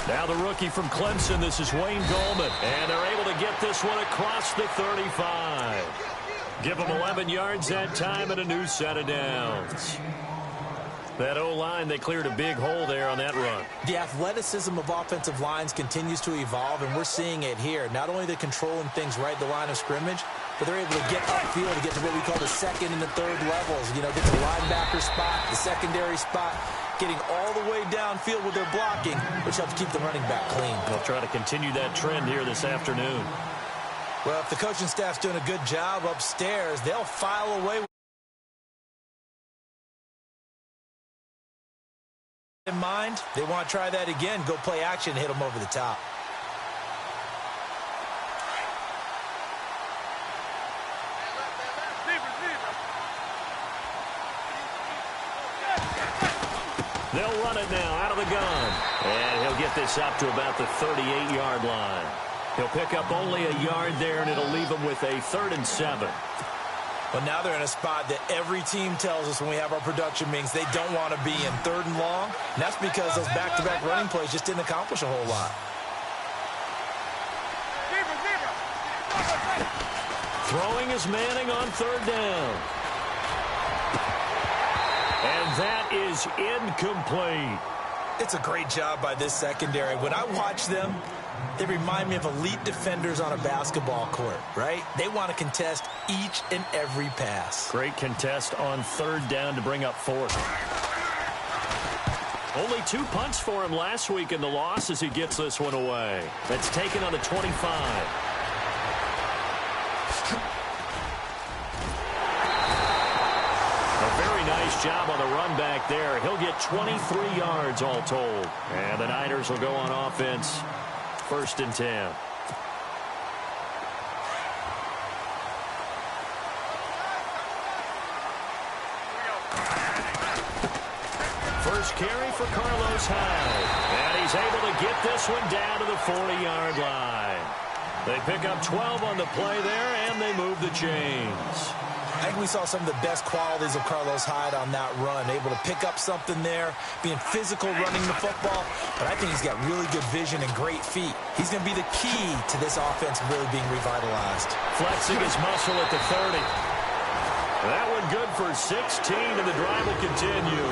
Now the rookie from Clemson, this is Wayne Gallman. And they're able to get this one across the 35. Give them 11 yards that time and a new set of downs. That O-line, they cleared a big hole there on that run. The athleticism of offensive lines continues to evolve, and we're seeing it here. Not only they're controlling things right at the line of scrimmage, but they're able to get upfield to get to what we call the second and the third levels. You know, get to the linebacker spot, the secondary spot, getting all the way downfield with their blocking, which helps keep the running back clean. They'll try to continue that trend here this afternoon. Well, if the coaching staff's doing a good job upstairs, they'll file away in mind. They want to try that again. Go play action, hit them over the top. They'll run it now out of the gun. And he'll get this up to about the 38-yard line. He'll pick up only a yard there, and it'll leave him with a 3rd and 7. But now they're in a spot that every team tells us when we have our production meetings they don't want to be in, 3rd and long. And that's because those back-to-back running plays just didn't accomplish a whole lot. Throwing is Manning on 3rd down. And that is incomplete. It's a great job by this secondary. When I watch them, they remind me of elite defenders on a basketball court, right? They want to contest each and every pass. Great contest on 3rd down to bring up 4th. Only 2 punts for him last week in the loss as he gets this one away. That's taken on the 25. Nice job on the run back there. He'll get 23 yards all told. And the Niners will go on offense. 1st and 10. First carry for Carlos Hyde. And he's able to get this one down to the 40-yard line. They pick up 12 on the play there, and they move the chains. I think we saw some of the best qualities of Carlos Hyde on that run. Able to pick up something there, being physical, running the football. But I think he's got really good vision and great feet. He's going to be the key to this offense really being revitalized. Flexing his muscle at the 30. That one good for 16, and the drive will continue.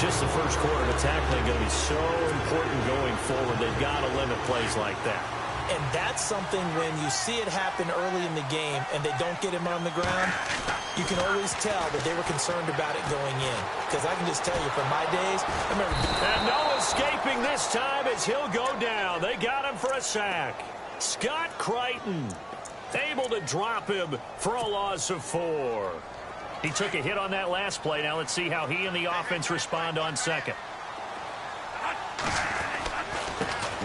Just the first quarter of tackling going to be so important going forward. They've got to limit plays like that. And that's something when you see it happen early in the game and they don't get him on the ground, you can always tell that they were concerned about it going in. Because I can just tell you from my days, I remember... And no escaping this time as he'll go down. They got him for a sack. Scott Crichton able to drop him for a loss of 4. He took a hit on that last play. Now let's see how he and the offense respond on 2nd.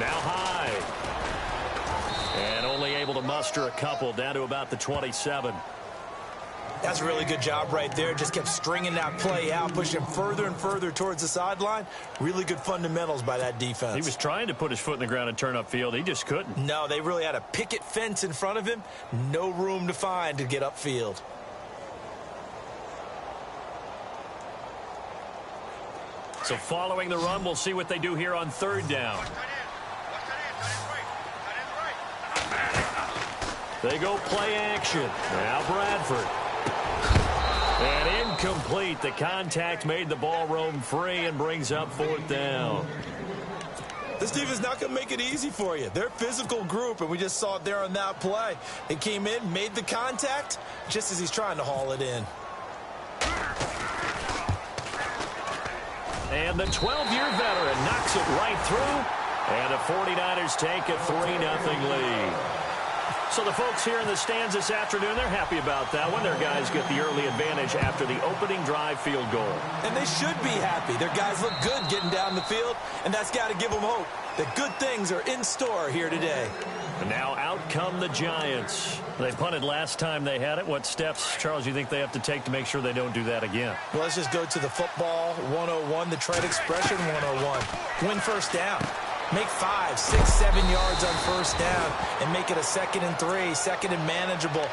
Now Hyde. And only able to muster a couple down to about the 27. That's a really good job right there. Just kept stringing that play out, pushing further and further towards the sideline. Really good fundamentals by that defense. He was trying to put his foot in the ground and turn upfield. He just couldn't. No, they really had a picket fence in front of him. No room to find to get upfield. So following the run, we'll see what they do here on 3rd down. They go play action. Now Bradford. And incomplete. The contact made the ball roam free and brings up 4th down. This defense is not going to make it easy for you. They're a physical group, and we just saw it there on that play. They came in, made the contact, just as he's trying to haul it in. And the 12-year veteran knocks it right through. And the 49ers take a 3-0 lead. So the folks here in the stands this afternoon, they're happy about that one. Their guys get the early advantage after the opening drive field goal. And they should be happy. Their guys look good getting down the field, and that's got to give them hope that good things are in store here today. And now out come the Giants. They punted last time they had it. What steps, Charles, you think they have to take to make sure they don't do that again? Well, let's just go to the football 101, the trade expression 101. Win first down. Make 5, 6, 7 yards on first down and make it a 2nd and 3, 2nd and manageable.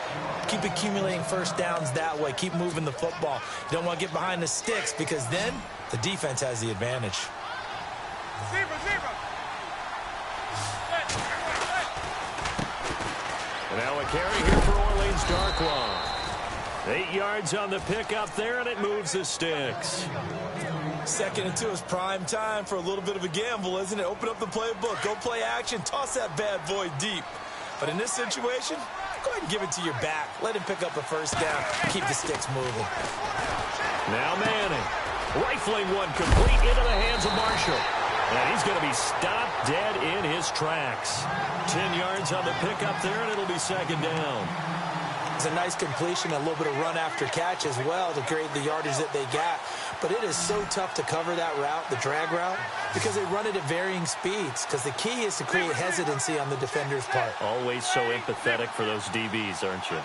Keep accumulating first downs that way. Keep moving the football. You don't want to get behind the sticks because then the defense has the advantage. And now a carry here for Orleans Darkwa. 8 yards on the pickup there, and it moves the sticks. 2nd and 2 is prime time for a little bit of a gamble, isn't it? Open up the playbook, go play action, toss that bad boy deep. But in this situation, go ahead and give it to your back. Let him pick up a first down. Keep the sticks moving. Now Manning. Rifling one complete into the hands of Marshall. And he's going to be stopped dead in his tracks. 10 yards on the pickup there, and it'll be 2nd down. It's a nice completion, a little bit of run after catch as well to create the yardage that they got. But it is so tough to cover that route, the drag route, because they run it at varying speeds. Because the key is to create hesitancy on the defender's part. Always so empathetic for those DBs, aren't you?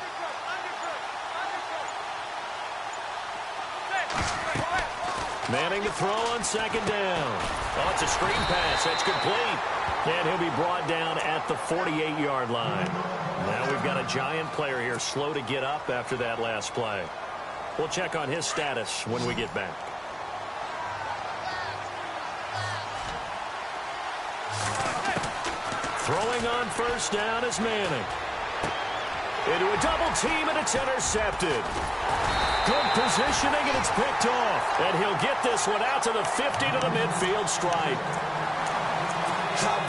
Manning to throw on 2nd down. Oh, it's a screen pass. That's complete. And he'll be brought down at the 48-yard line. Now we've got a giant player here slow to get up after that last play. We'll check on his status when we get back. Throwing on 1st down is Manning. Into a double team, and it's intercepted. Good positioning, and it's picked off. And he'll get this one out to the 50 to the midfield stripe.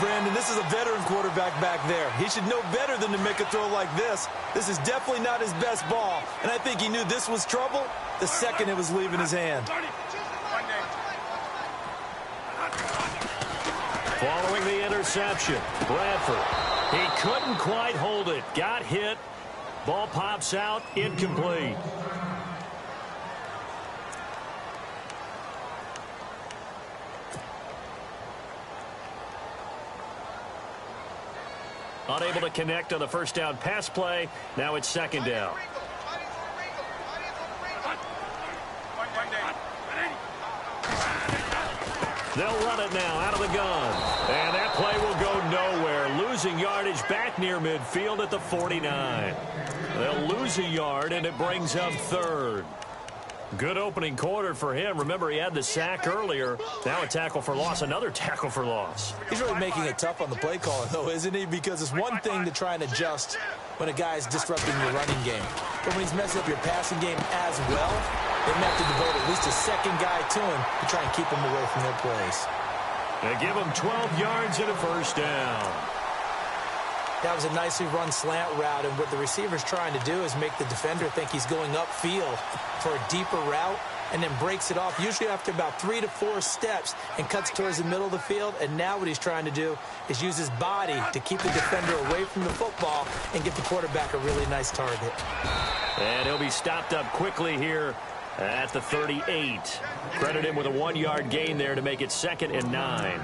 Brandon, this is a veteran quarterback back there. He should know better than to make a throw like this. This is definitely not his best ball. And I think he knew this was trouble the second it was leaving his hand. Following the interception, Bradford. He couldn't quite hold it. Got hit. Ball pops out. Incomplete. Unable to connect on the 1st down pass play. Now it's 2nd down. They'll run it now out of the gun. And that play will go nowhere. Losing yardage back near midfield at the 49. They'll lose a yard, and it brings up 3rd. Good opening quarter for him. Remember, he had the sack earlier. Now a tackle for loss, another tackle for loss. He's really making it tough on the play caller, though, isn't he? Because it's one thing to try and adjust when a guy is disrupting your running game. But when he's messing up your passing game as well, they have to devote at least a 2nd guy to him to try and keep him away from their plays. They give him 12 yards and a 1st down. That was a nicely run slant route, and what the receiver's trying to do is make the defender think he's going upfield for a deeper route and then breaks it off, usually after about 3 to 4 steps, and cuts towards the middle of the field. And now what he's trying to do is use his body to keep the defender away from the football and get the quarterback a really nice target. And he'll be stopped up quickly here at the 38. Credit him with a 1-yard gain there to make it 2nd and 9.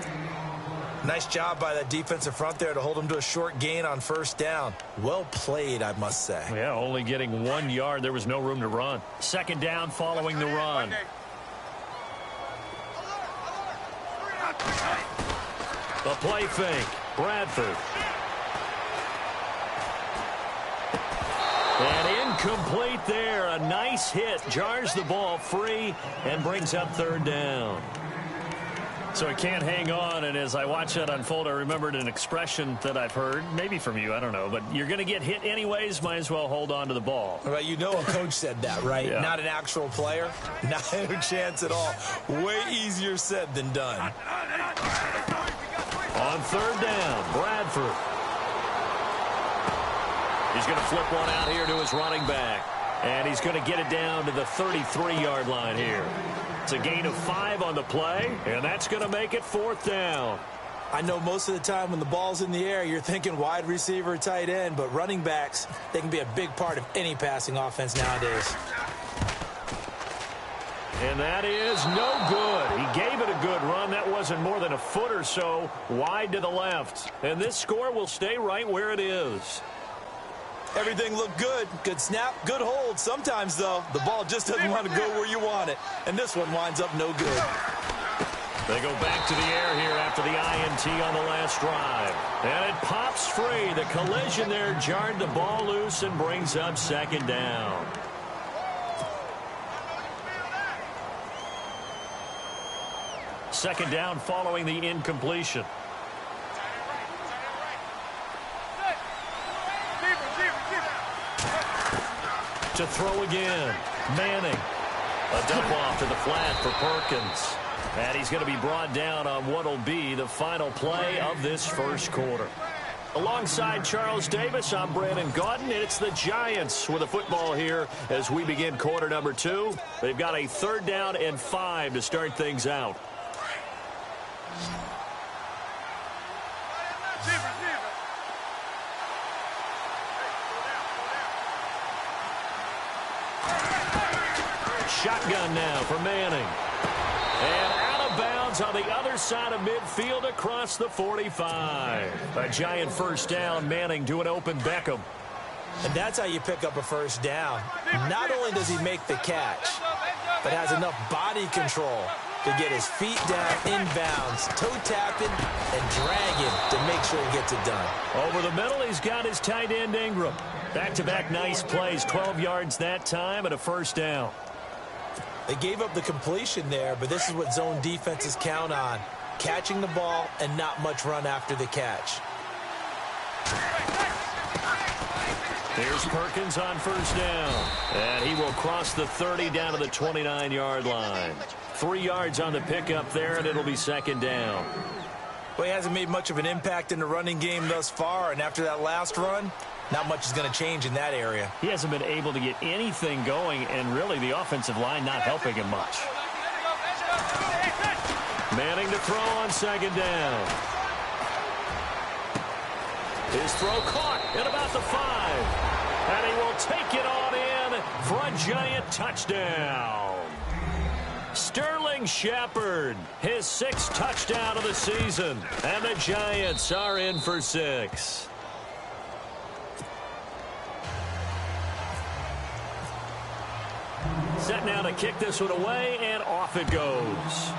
Nice job by that defensive front there to hold him to a short gain on 1st down. Well played, I must say. Yeah, only getting 1 yard. There was no room to run. 2nd down following the run. The play fake. Bradford. And incomplete there. A nice hit. Jars the ball free and brings up 3rd down. So it can't hang on, and as I watch that unfold, I remembered an expression that I've heard, maybe from you, I don't know, but you're going to get hit anyways, might as well hold on to the ball. Right, you know a coach said that, right? Yeah. Not an actual player. Not a chance at all. Way easier said than done. On 3rd down, Bradford. He's going to flip one out here to his running back, and he's going to get it down to the 33-yard line here. It's a gain of 5 on the play, and that's going to make it 4th down. I know most of the time when the ball's in the air, you're thinking wide receiver, tight end, but running backs, they can be a big part of any passing offense nowadays. And that is no good. He gave it a good run. That wasn't more than a foot or so wide to the left. And this score will stay right where it is. Everything looked good. Good snap, good hold. Sometimes, though, the ball just doesn't want to go where you want it. And this one winds up no good. They go back to the air here after the INT on the last drive. And it pops free. The collision there jarred the ball loose and brings up 2nd down. Second down following the incompletion. to throw again. Manning. A dump off to the flat for Perkins. And he's going to be brought down on what will be the final play of this first quarter. Alongside Charles Davis, I'm Brandon Gaudin, and it's the Giants with the football here as we begin quarter number 2. They've got a 3rd down and 5 to start things out. Shotgun now for Manning. And out of bounds on the other side of midfield across the 45. A Giant first down. Manning to an open Beckham. And that's how you pick up a first down. Not only does he make the catch, but has enough body control to get his feet down inbounds, toe tapping, and dragging to make sure he gets it done. Over the middle, he's got his tight end Ingram. Back-to-back nice plays, 12 yards that time and a first down. They gave up the completion there, but this is what zone defenses count on. Catching the ball and not much run after the catch. Here's Perkins on first down. And he will cross the 30 down to the 29-yard line. 3 yards on the pickup there, and it'll be second down. Well, he hasn't made much of an impact in the running game thus far, and after that last run, not much is going to change in that area. He hasn't been able to get anything going, and really the offensive line not helping him much. Manning to throw on second down. His throw caught at about the 5. And he will take it on in for a Giant touchdown. Sterling Shepard, his 6th touchdown of the season. And the Giants are in for 6. Set now to kick this one away, and off it goes.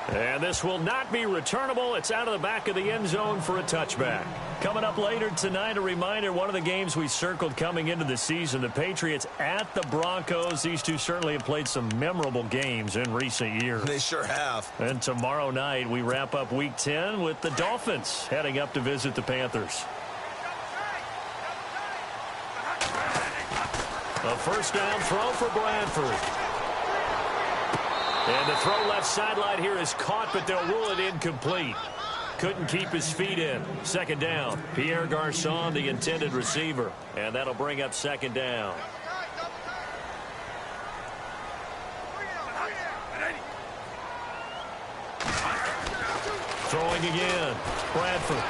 And this will not be returnable. It's out of the back of the end zone for a touchback. Coming up later tonight, a reminder, one of the games we circled coming into the season, the Patriots at the Broncos. These two certainly have played some memorable games in recent years. They sure have. And tomorrow night, we wrap up Week 10 with the Dolphins heading up to visit the Panthers. A first down throw for Bradford. And the throw left sideline here is caught, but they'll rule it incomplete. Couldn't keep his feet in. Second down. Pierre Garçon, the intended receiver. And that'll bring up second down. Throwing again. Bradford.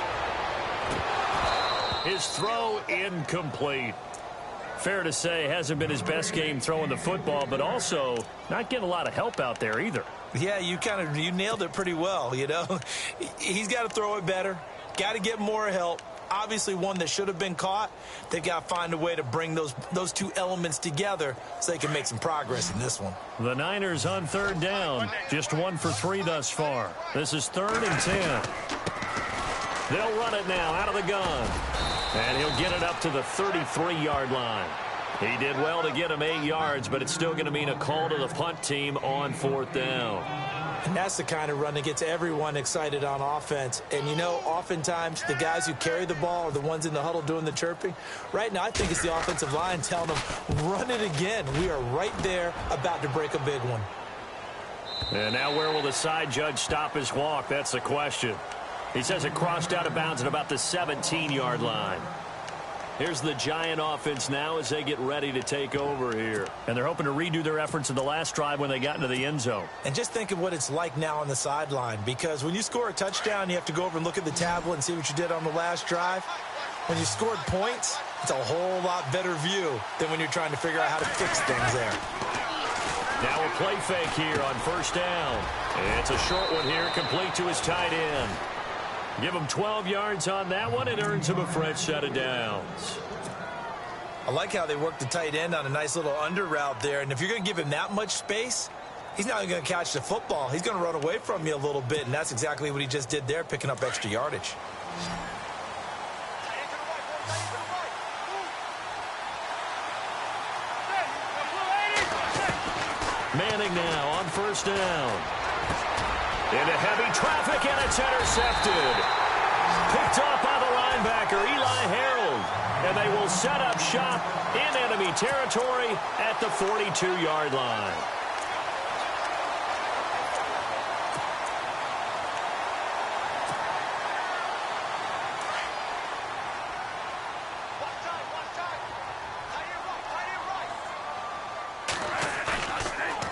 His throw incomplete. Fair to say, hasn't been his best game throwing the football, but also not getting a lot of help out there either. Yeah, you nailed it pretty well, you know. He's got to throw it better, got to get more help. Obviously one that should have been caught. They've got to find a way to bring those two elements together so they can make some progress in this one. The Niners on third down, just 1 for 3 thus far. This is 3rd and 10. They'll run it now out of the gun. And he'll get it up to the 33-yard line. He did well to get him 8 yards, but it's still going to mean a call to the punt team on 4th down. And that's the kind of run that gets everyone excited on offense. And, you know, oftentimes the guys who carry the ball are the ones in the huddle doing the chirping. Right now, I think it's the offensive line telling them, run it again. We are right there about to break a big one. And now where will the side judge stop his walk? That's the question. He says it crossed out of bounds at about the 17-yard line. Here's the Giant offense now as they get ready to take over here. And they're hoping to redo their efforts in the last drive when they got into the end zone. And just think of what it's like now on the sideline, because when you score a touchdown, you have to go over and look at the tablet and see what you did on the last drive. When you scored points, it's a whole lot better view than when you're trying to figure out how to fix things there. Now a play fake here on first down. It's a short one here, complete to his tight end. Give him 12 yards on that one. It earns him a fresh set of downs. I like how they work the tight end on a nice little under route there. And if you're going to give him that much space, he's not going to catch the football. He's going to run away from you a little bit, and that's exactly what he just did there, picking up extra yardage. Manning now on first down. Into heavy traffic, and it's intercepted. Picked off by the linebacker Eli Harold. And they will set up shop in enemy territory at the 42-yard line.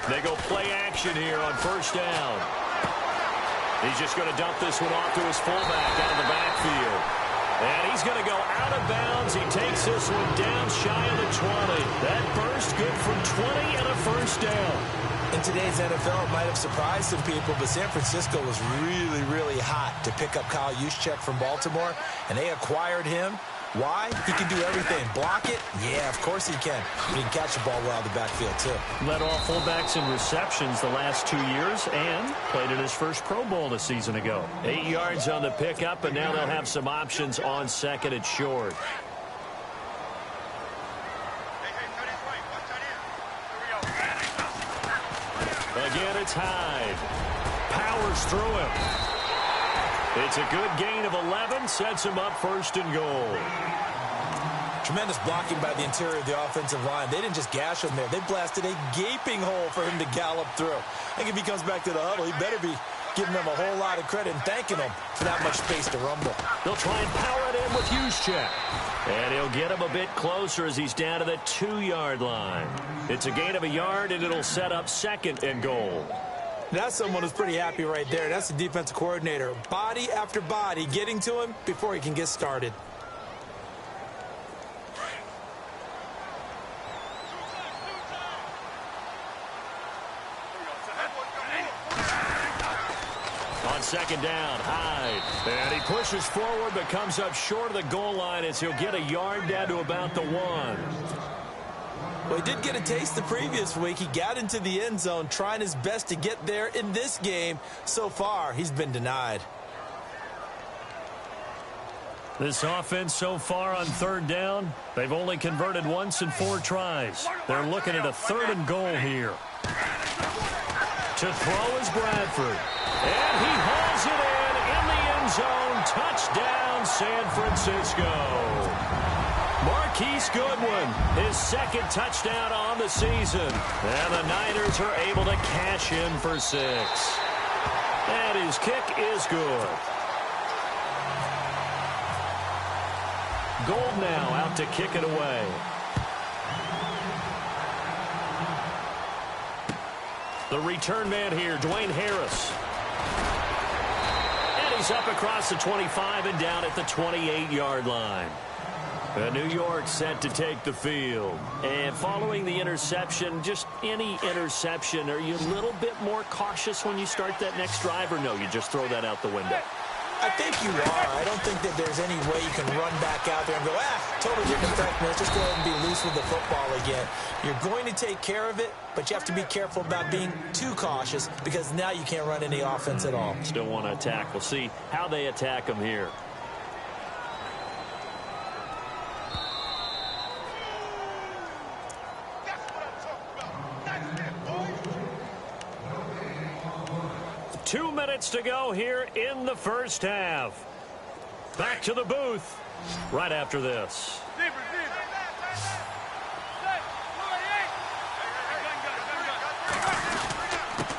They go play action here on first down. He's just going to dump this one off to his fullback out of the backfield. And he's going to go out of bounds. He takes this one down shy of the 20. That burst good from 20 and a first down. In today's NFL, it might have surprised some people, but San Francisco was really, really hot to pick up Kyle Juszczyk from Baltimore, and they acquired him. Why? He can do everything. Block it? Yeah, of course he can. He can catch the ball well out of the backfield, too. Led all fullbacks in receptions the last 2 years and played in his first Pro Bowl a season ago. 8 yards on the pickup, and now they'll have some options on second and short. Again, it's Hyde. Powers through him. It's a good gain of 11, sets him up first and goal. Tremendous blocking by the interior of the offensive line. They didn't just gash him there. They blasted a gaping hole for him to gallop through. I think if he comes back to the huddle, he better be giving them a whole lot of credit and thanking them for that much space to rumble. They'll try and power it in with Juszczyk. And he'll get him a bit closer as he's down to the 2-yard line. It's a gain of a yard, and it'll set up second and goal. That's someone who's pretty happy right there. That's the defensive coordinator. Body after body getting to him before he can get started. On second down, Hyde. And he pushes forward but comes up short of the goal line as he'll get a yard down to about the 1. Well, he did get a taste the previous week. He got into the end zone trying his best to get there in this game. So far, he's been denied. This offense so far on third down, they've only converted once in 4 tries. They're looking at a 3rd and goal here. To throw is Bradford. And he hauls it in the end zone. Touchdown, San Francisco. Marquise Goodwin, his 2nd touchdown on the season. And the Niners are able to cash in for 6. And his kick is good. Gold now out to kick it away. The return man here, Dwayne Harris. And he's up across the 25 and down at the 28-yard line. New York set to take the field. And following the interception, just any interception, are you a little bit more cautious when you start that next drive, or no, you just throw that out the window? I think you are. I don't think that there's any way you can run back out there and go, totally different effect, man. Just go ahead and be loose with the football again. You're going to take care of it, but you have to be careful about being too cautious because now you can't run any offense at all. Still want to attack. We'll see how they attack them here. Two minutes to go here in the first half. Back to the booth right after this.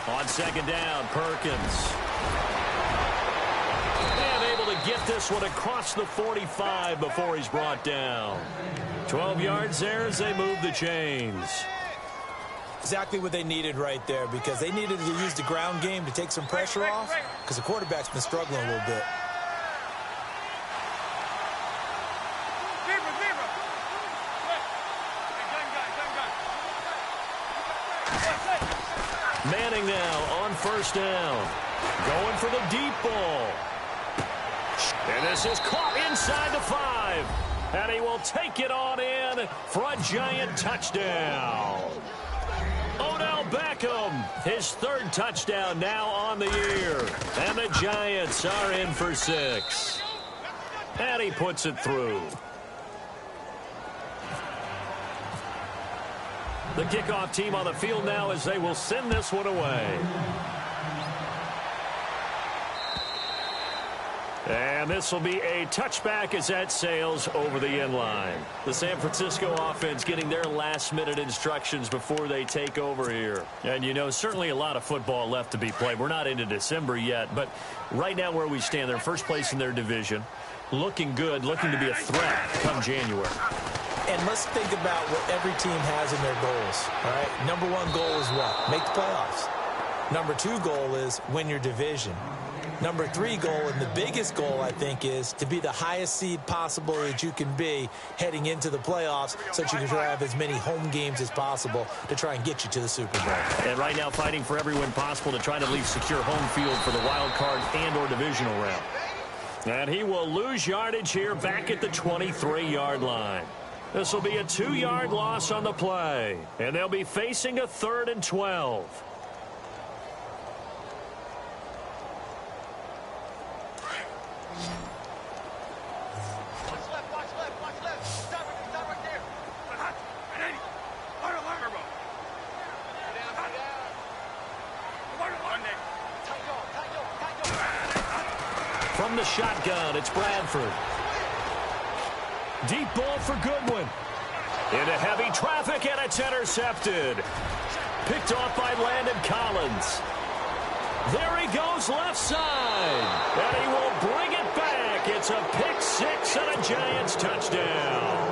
On second down, Perkins. And able to get this one across the 45 before he's brought down. 12 yards there as they move the chains. Exactly what they needed right there, because they needed to use the ground game to take some pressure off, because the quarterback's been struggling a little bit. Manning now on first down. Going for the deep ball. And this is caught inside the 5. And he will take it on in for a giant touchdown. Odell Beckham, his 3rd touchdown now on the year. And the Giants are in for 6. And he puts it through. The kickoff team on the field now as they will send this one away. And this will be a touchback as that sails over the end line. The San Francisco offense getting their last-minute instructions before they take over here. And, you know, certainly a lot of football left to be played. We're not into December yet, but right now where we stand, they're first place in their division. Looking good, looking to be a threat come January. And let's think about what every team has in their goals, all right? Number one goal is what? Make the playoffs. Number two goal is win your division. Number three goal, and the biggest goal, I think, is to be the highest seed possible that you can be heading into the playoffs so that you can have as many home games as possible to try and get you to the Super Bowl. And right now fighting for every win possible to try to at least secure home field for the wild card and or divisional round. And he will lose yardage here back at the 23-yard line. This will be a 2-yard loss on the play. And they'll be facing a 3rd and 12. From the shotgun, it's Bradford. Deep ball for Goodwin. Into heavy traffic, and it's intercepted. Picked off by Landon Collins. There he goes left side. And he will bring it back. It's a pick six and a Giants touchdown.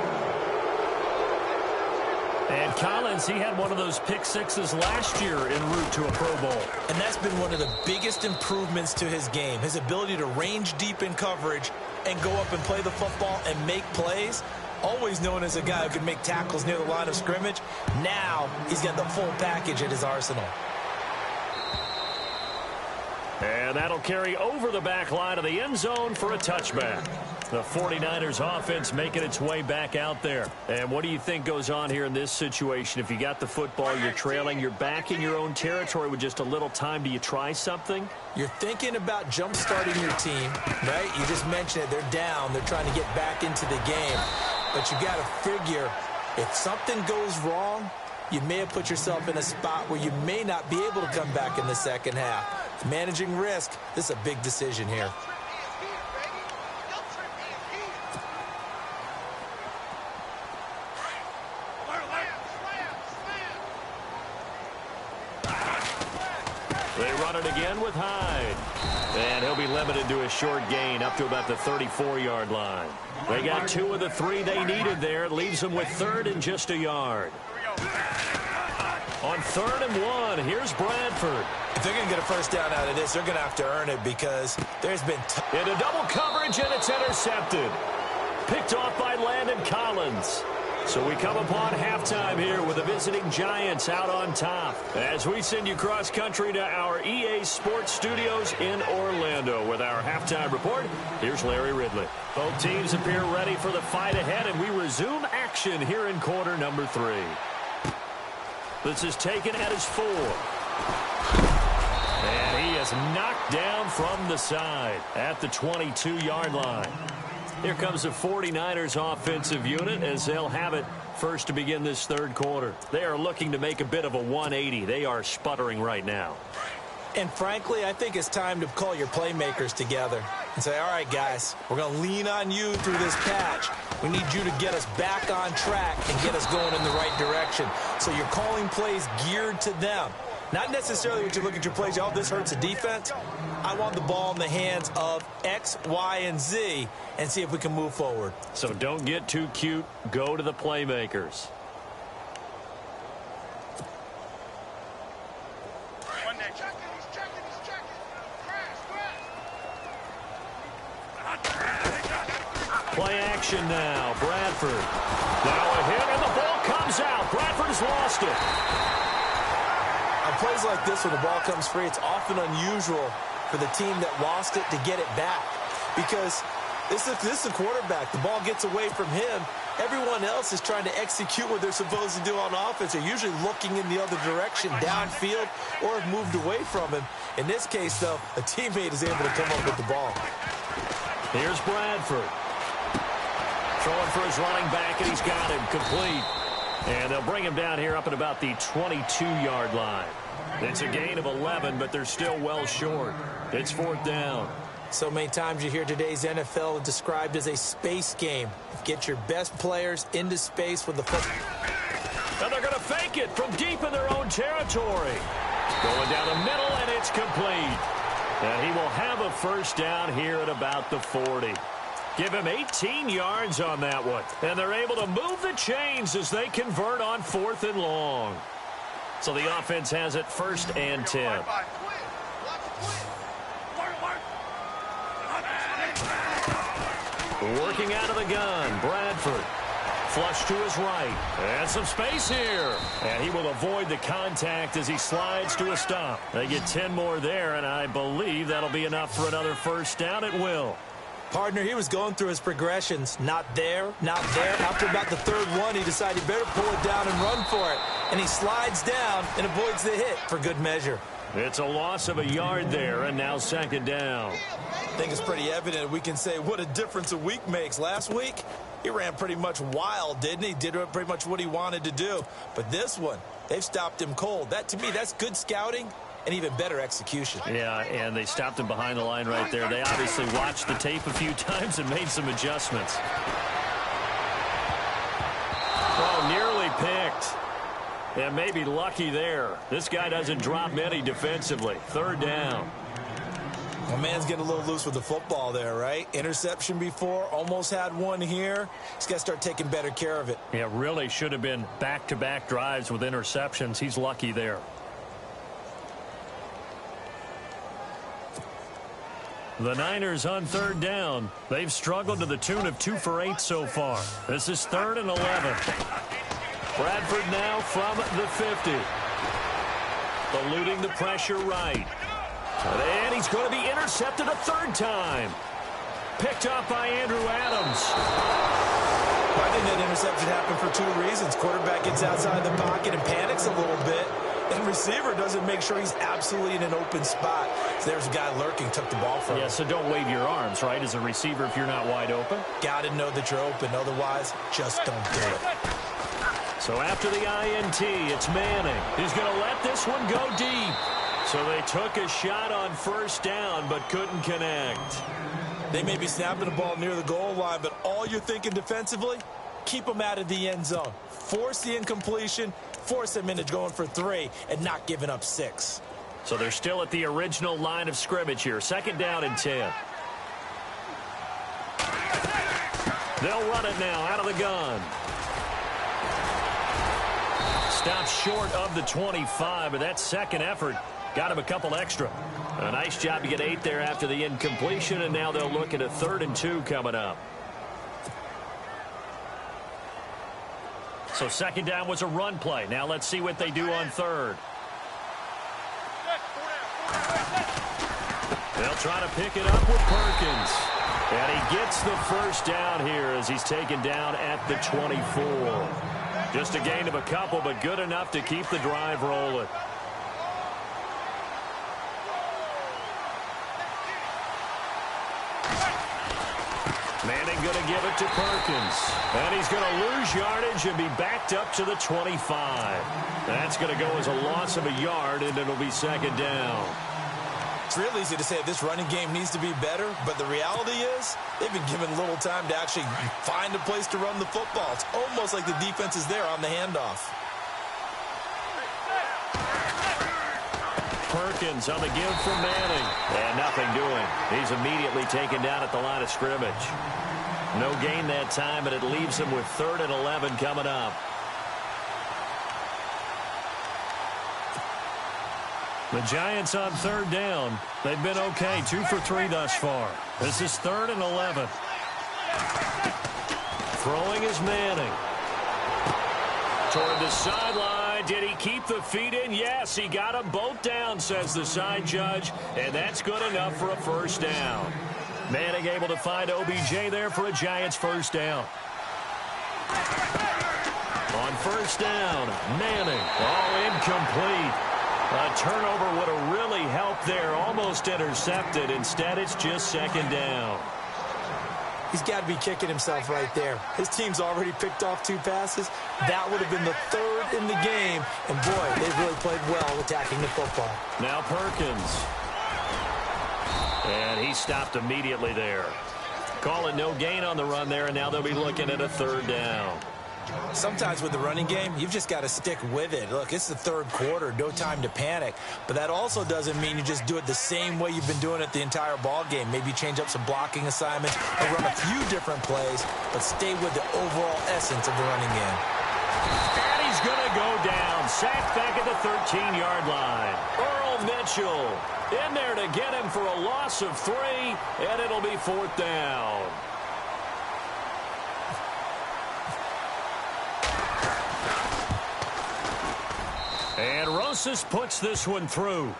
And Collins, he had one of those pick sixes last year en route to a Pro Bowl. And that's been one of the biggest improvements to his game, his ability to range deep in coverage and go up and play the football and make plays. Always known as a guy who can make tackles near the line of scrimmage. Now he's got the full package at his arsenal. And that'll carry over the back line of the end zone for a touchback. The 49ers offense making its way back out there. And what do you think goes on here in this situation? If you got the football, you're trailing, you're back in your own territory with just a little time. Do you try something? You're thinking about jump-starting your team, right? You just mentioned it. They're down. They're trying to get back into the game. But you got to figure if something goes wrong, you may have put yourself in a spot where you may not be able to come back in the second half. Managing risk, this is a big decision here. They run it again with Hyde. And he'll be limited to a short gain up to about the 34-yard line. They got 2 of the 3 they needed there. It leaves them with 3rd and just a yard. On 3rd and 1, here's Bradford. If they're going to get a first down out of this, they're going to have to earn it because there's been... Into double coverage, and it's intercepted. Picked off by Landon Collins. So we come upon halftime here with the visiting Giants out on top. As we send you cross-country to our EA Sports Studios in Orlando with our halftime report, here's Larry Ridley. Both teams appear ready for the fight ahead, and we resume action here in quarter number 3. This is taken at his 4. And he is knocked down from the side at the 22-yard line. Here comes the 49ers offensive unit as they'll have it first to begin this 3rd quarter. They are looking to make a bit of a 180. They are sputtering right now. And frankly, I think it's time to call your playmakers together and say, all right, guys, we're going to lean on you through this patch. We need you to get us back on track and get us going in the right direction. So you're calling plays geared to them. Not necessarily when you look at your plays, oh, this hurts the defense. I want the ball in the hands of X, Y, and Z and see if we can move forward. So don't get too cute. Go to the playmakers. Play action now. Bradford. Now a hit, and the ball comes out. Bradford's lost it. On plays like this, when the ball comes free, it's often unusual for the team that lost it to get it back. Because this is the quarterback. The ball gets away from him. Everyone else is trying to execute what they're supposed to do on offense. They're usually looking in the other direction, downfield, or have moved away from him. In this case, though, a teammate is able to come up with the ball. Here's Bradford. Throwing for his running back, and he's got him complete. And they'll bring him down here up at about the 22-yard line. It's a gain of 11, but they're still well short. It's 4th down. So many times you hear today's NFL described as a space game. Get your best players into space with the football. And they're going to fake it from deep in their own territory. Going down the middle, and it's complete. And he will have a first down here at about the 40. Give him 18 yards on that one. And they're able to move the chains as they convert on 4th and long. So the offense has it 1st and 10. Working out of the gun, Bradford. Flush to his right. And some space here. And he will avoid the contact as he slides to a stop. They get 10 more there, and I believe that'll be enough for another first down at will. Partner, he was going through his progressions. Not there, not there. After about the 3rd one, he decided he better pull it down and run for it. And he slides down and avoids the hit for good measure. It's a loss of a yard there, and now 2nd down. I think it's pretty evident we can say what a difference a week makes. Last week, he ran pretty much wild, didn't he? Did pretty much what he wanted to do. But this one, they've stopped him cold. That, to me, that's good scouting and even better execution. Yeah, and they stopped him behind the line right there. They obviously watched the tape a few times and made some adjustments. Oh, nearly picked. And maybe lucky there. This guy doesn't drop many defensively. 3rd down. Well, man's getting a little loose with the football there, right? Interception before, almost had one here. He's got to start taking better care of it. Yeah, really should have been back-to-back drives with interceptions. He's lucky there. The Niners on 3rd down. They've struggled to the tune of 2 for 8 so far. This is 3rd and 11. Bradford now from the 50. Eluding the pressure right. And he's going to be intercepted a 3rd time. Picked up by Andrew Adams. I think that interception happened for 2 reasons. Quarterback gets outside the pocket and panics a little bit. And receiver doesn't make sure he's absolutely in an open spot. So there's a guy lurking, took the ball from him. Yeah, so don't wave your arms, right, as a receiver if you're not wide open. Got to know that you're open. Otherwise, just don't do it. So after the INT, it's Manning. He's going to let this one go deep. So they took a shot on 1st down but couldn't connect. They may be snapping the ball near the goal line, but all you're thinking defensively, keep them out of the end zone. Force the incompletion, force them into going for 3 and not giving up 6. So they're still at the original line of scrimmage here. 2nd down and 10. They'll run it now out of the gun. Stopped short of the 25, but that 2nd effort got him a couple extra. A nice job to get 8 there after the incompletion, and now they'll look at a 3rd and 2 coming up. So 2nd down was a run play. Now let's see what they do on 3rd. They'll try to pick it up with Perkins. And he gets the first down here as he's taken down at the 24. Just a gain of a couple, but good enough to keep the drive rolling. Manning going to give it to Perkins. And he's going to lose yardage and be backed up to the 25. That's going to go as a loss of a yard, and it'll be 2nd down. It's real easy to say this running game needs to be better, but the reality is they've been given little time to actually find a place to run the football. It's almost like the defense is there on the handoff. Perkins on the give from Manning. And nothing doing. He's immediately taken down at the line of scrimmage. No gain that time, and it leaves him with 3rd and 11 coming up. The Giants on 3rd down. They've been okay. 2 for 3 thus far. This is 3rd and 11. Throwing is Manning. Toward the sideline. Did he keep the feet in? Yes, he got them both down, says the side judge. And that's good enough for a first down. Manning able to find OBJ there for a Giants first down. On first down, Manning. All incomplete. A turnover would have really helped there. Almost intercepted. Instead, it's just 2nd down. He's got to be kicking himself right there. His team's already picked off 2 passes. That would have been the 3rd in the game. And, boy, they've really played well attacking the football. Now Perkins. And he stopped immediately there. Calling no gain on the run there, and now they'll be looking at a third down. Sometimes with the running game, you've just got to stick with it. Look, it's the third quarter, no time to panic. But that also doesn't mean you just do it the same way you've been doing it the entire ball game. Maybe change up some blocking assignments or run a few different plays, but stay with the overall essence of the running game. And he's going to go down. Sacked back at the 13-yard line. Earl Mitchell in there to get him for a loss of 3, and it'll be fourth down. And Rosas puts this one through.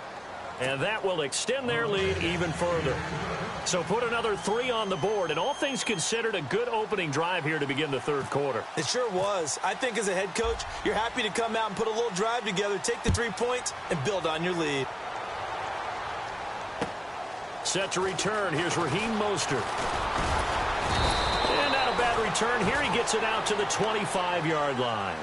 And that will extend their lead even further. So put another 3 on the board. And all things considered, a good opening drive here to begin the third quarter. It sure was. I think as a head coach, you're happy to come out and put a little drive together, take the 3 points, and build on your lead. Set to return. Here's Raheem Mostert. And not a bad return here. He gets it out to the 25-yard line.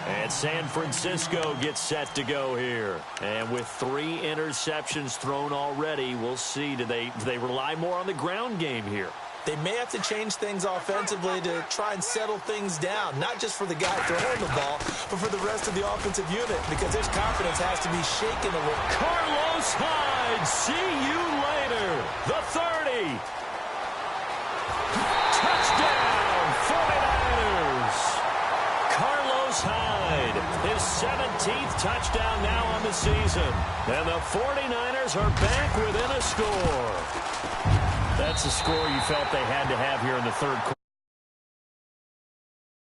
And San Francisco gets set to go here. And with 3 interceptions thrown already, we'll see. Do they rely more on the ground game here? They may have to change things offensively to try and settle things down, not just for the guy throwing the ball, but for the rest of the offensive unit, because his confidence has to be shaken a little. Carlos Hyde, see you later. The 30. Touchdown, 49ers. Carlos Hyde, his 17th touchdown now on the season. And the 49ers are back within a score. That's a score you felt they had to have here in the third quarter.